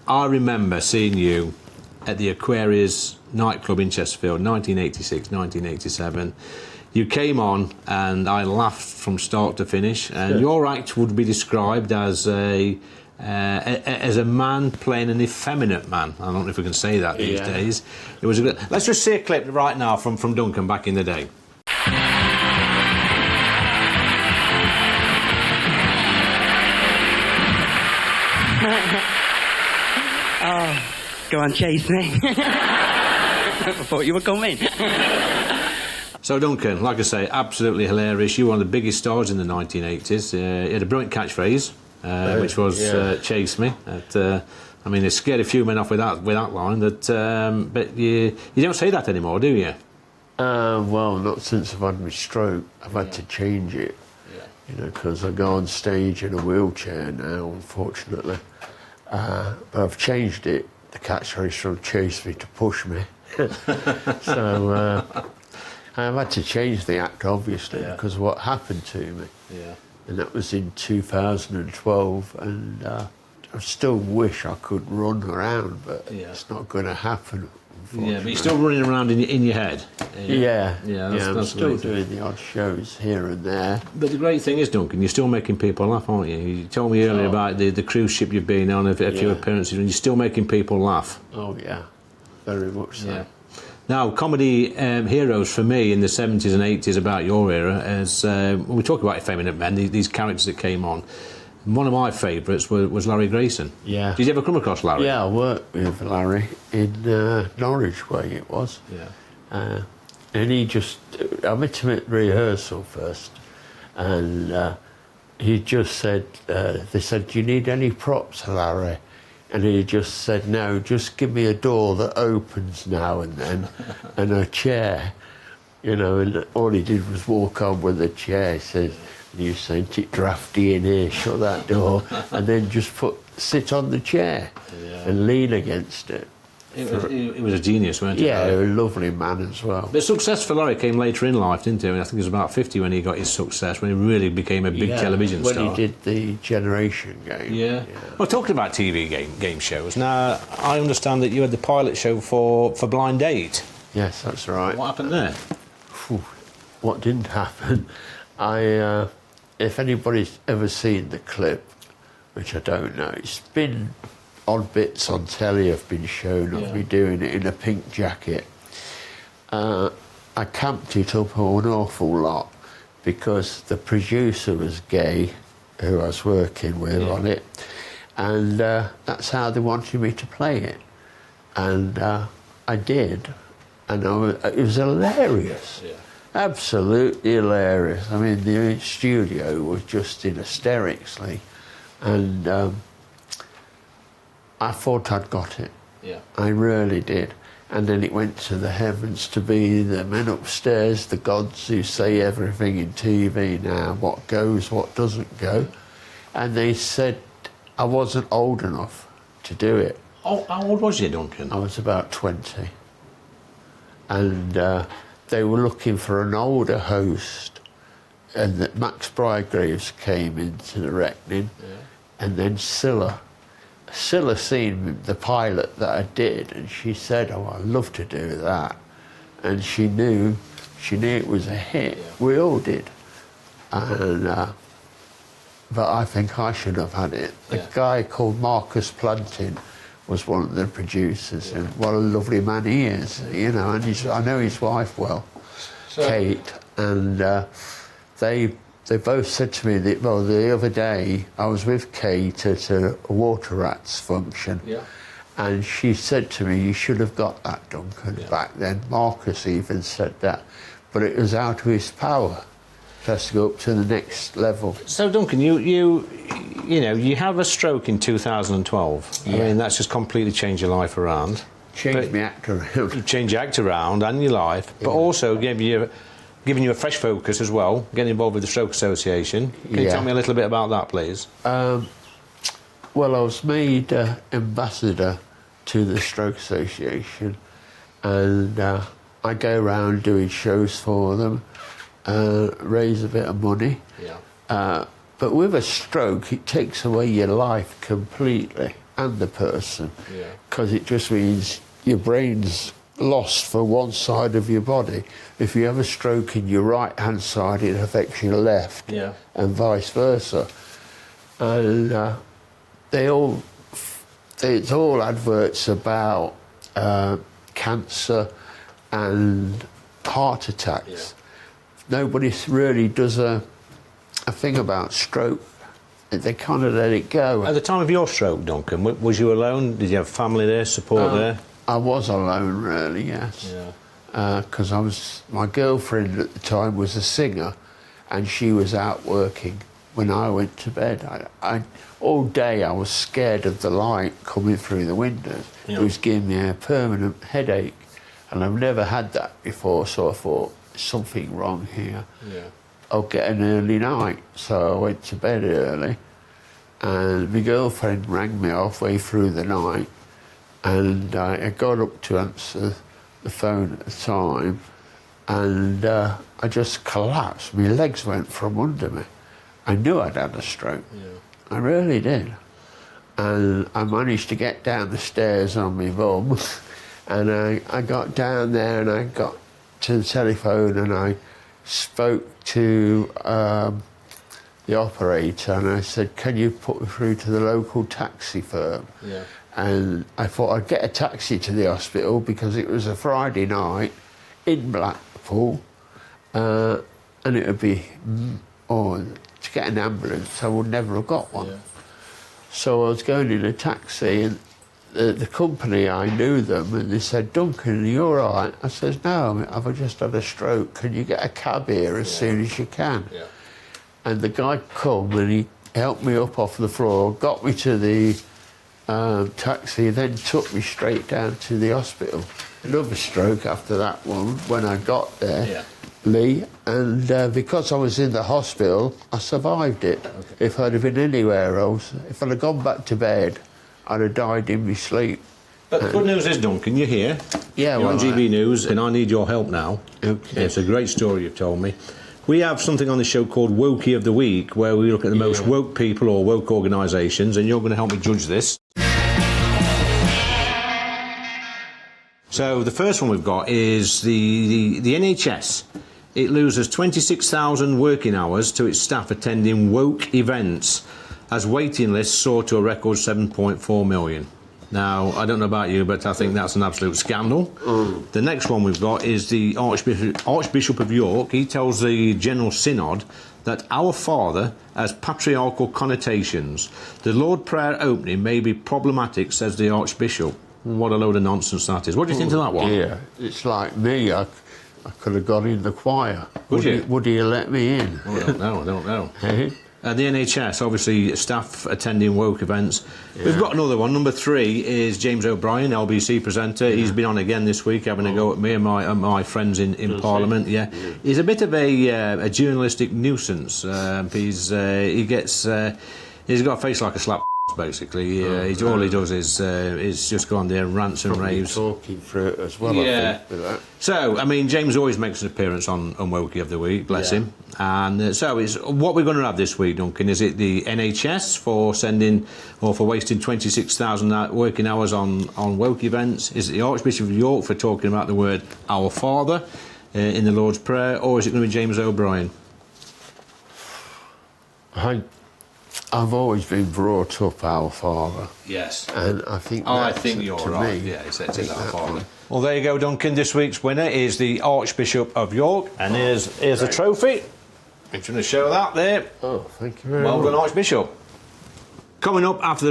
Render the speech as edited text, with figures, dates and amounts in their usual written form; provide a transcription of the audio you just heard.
I remember seeing you at the Aquarius nightclub in Chesterfield, 1986, 1987. You came on and I laughed from start to finish, and your act would be described as a man playing an effeminate man. I don't know if we can say that these days. It was let's just see a clip right now from Duncan back in the day. Oh, go on, chase me. I thought you were coming. So Duncan, like I say, absolutely hilarious. You were one of the biggest stars in the 1980s. You had a brilliant catchphrase, which was "Chase me." I mean, it scared a few men off with that line. But you don't say that anymore, do you? Well, not since I've had my stroke. I've had to change it. You know, because I go on stage in a wheelchair now, unfortunately. But I've changed it, the catchphrase from "chase me" to "push me." So I've had to change the act, obviously, because of what happened to me. And that was in 2012, and I still wish I could run around, but it's not going to happen. Yeah, but you're still running around in your head. I'm still doing the odd shows here and there. But the great thing is, Duncan, you're still making people laugh, aren't you? You told me earlier about the cruise ship you've been on, a few appearances, and you're still making people laugh. Oh, yeah, very much so. Yeah. Now, comedy heroes for me in the 70s and 80s about your era, as when we talk about effeminate men, these characters that came on, one of my favourites was Larry Grayson. Yeah. Did you ever come across Larry? Yeah, I worked with Larry in Norwich way it was. Yeah. And he just, I met him at rehearsal first, and he just said, they said, "Do you need any props, Larry?" And he just said, "No, just give me a door that opens now and then, and a chair." You know, and all he did was walk on with a chair. He says, "You sent it drafty in here, shut that door," and then just sit on the chair and lean against it. It was a genius, weren't it? Yeah, a lovely man as well. The success for Larry came later in life, didn't it? I think he was about 50 when he got his success, when he really became a big television star. When he did the Generation game. Yeah. Well, talking about TV game shows, now, I understand that you had the pilot show for Blind Date. Yes, that's right. What happened there? What didn't happen? If anybody's ever seen the clip, which I don't know, it's been odd bits on telly have been shown of me doing it in a pink jacket. I camped it up an awful lot because the producer was gay, who I was working with on it, and that's how they wanted me to play it. And I did, and it was hilarious. Absolutely hilarious. I mean, the studio was just in hysterics, and I thought I'd got it. I really did. And then it went to the heavens to be the men upstairs, the gods who say everything in TV now, what goes, what doesn't go. And they said I wasn't old enough to do it. Oh, how old was you, Duncan? I was about 20. And they were looking for an older host, and that Max Bridegraves came into the reckoning, and then Scylla seen the pilot that I did, and she said, "Oh, I'd love to do that," and she knew it was a hit. We all did, and but I think I should have had it. The guy called Marcus Plantin was one of the producers, and what a lovely man he is, you know. And I know his wife well, Kate, and they both said to me that, well, the other day I was with Kate at a Water Rats function, and she said to me, "You should have got that, Duncan." Back then, Marcus even said that, but it was out of his power. He has to go up to the next level. So, Duncan, you know, you have a stroke in 2012. I mean, that's just completely changed your life around. Changed my act around. Changed your act around and your life, but also giving you a fresh focus as well, getting involved with the Stroke Association. Can you tell me a little bit about that, please? Well, I was made ambassador to the Stroke Association, and I go around doing shows for them, raise a bit of money. But with a stroke, it takes away your life completely, and the person, Yeah. because it just means your brain's lost for one side of your body. If you have a stroke in your right hand side, it affects your left, Yeah. and vice versa. And it's all adverts about cancer and heart attacks. Nobody really does a thing about stroke. They kind of let it go. At the time of your stroke, Duncan, was you alone? Did you have family there, support there? I was alone, really, yes. Because my girlfriend at the time was a singer, and she was out working when I went to bed. All day I was scared of the light coming through the windows. Yeah. It was giving me a permanent headache, and I've never had that before, so I thought, something wrong here. Yeah. I'll get an early night, so I went to bed early, and my girlfriend rang me halfway through the night, and I got up to answer the phone at the time, and I just collapsed. My legs went from under me. I knew I'd had a stroke. I really did. And I managed to get down the stairs on my bum, and I got down there and I got to the telephone and I spoke to the operator, and I said, can you put me through to the local taxi firm? Yeah. And I thought I'd get a taxi to the hospital because it was a Friday night in Blackpool, and it would be, to get an ambulance, I would never have got one. Yeah. So I was going in a taxi, and the company, I knew them, and they said, Duncan, are you all right? I says, no, I've just had a stroke. Can you get a cab here as soon as you can? Yeah. And the guy come and he helped me up off the floor, got me to the taxi, then took me straight down to the hospital. Another stroke after that one when I got there. Yeah. Lee, and because I was in the hospital, I survived it. Okay. If I'd have been anywhere else, if I'd have gone back to bed, I'd have died in my sleep. But the good news is, Duncan, you're here. Yeah, you're well, on GB News, and I need your help now. Okay. It's a great story you've told me. We have something on the show called Wokey of the Week, where we look at the most woke people or woke organisations, and you're going to help me judge this. So the first one we've got is the NHS. It loses 26,000 working hours to its staff attending woke events, as waiting lists soar to a record 7.4 million. Now, I don't know about you, but I think that's an absolute scandal. The next one we've got is the Archbishop of York. He tells the General Synod that our Father has patriarchal connotations. The Lord Prayer opening may be problematic, says the Archbishop. What a load of nonsense that is. What do you think of that one? Yeah, it's like me. I could have got in the choir. Would you? Would he have let me in? Oh, I don't know. Hey? The NHS, obviously, staff attending woke events. Yeah. We've got another one. Number 3 is James O'Brien, LBC presenter. Yeah. He's been on again this week, having a go at me and my friends in Parliament. Yeah. He's a bit of a journalistic nuisance. He's got a face like a slap. Basically, all he does is just go on there and rants and raves. Talking through it as well, yeah. I think, with that. So, I mean, James always makes an appearance on Wokey of the Week, bless him. And so, it's what we're going to have this week, Duncan. Is it the NHS for wasting 26,000 working hours on woke events? Is it the Archbishop of York for talking about the word Our Father in the Lord's Prayer, or is it going to be James O'Brien? I've always been brought up Our Father. Yes. And I think I think you're right. Me, yeah, it's Our Father. Well, there you go, Duncan. This week's winner is the Archbishop of York. And here's the trophy. I'm going to show that there. Oh, thank you very much. Well done, Archbishop. Coming up after the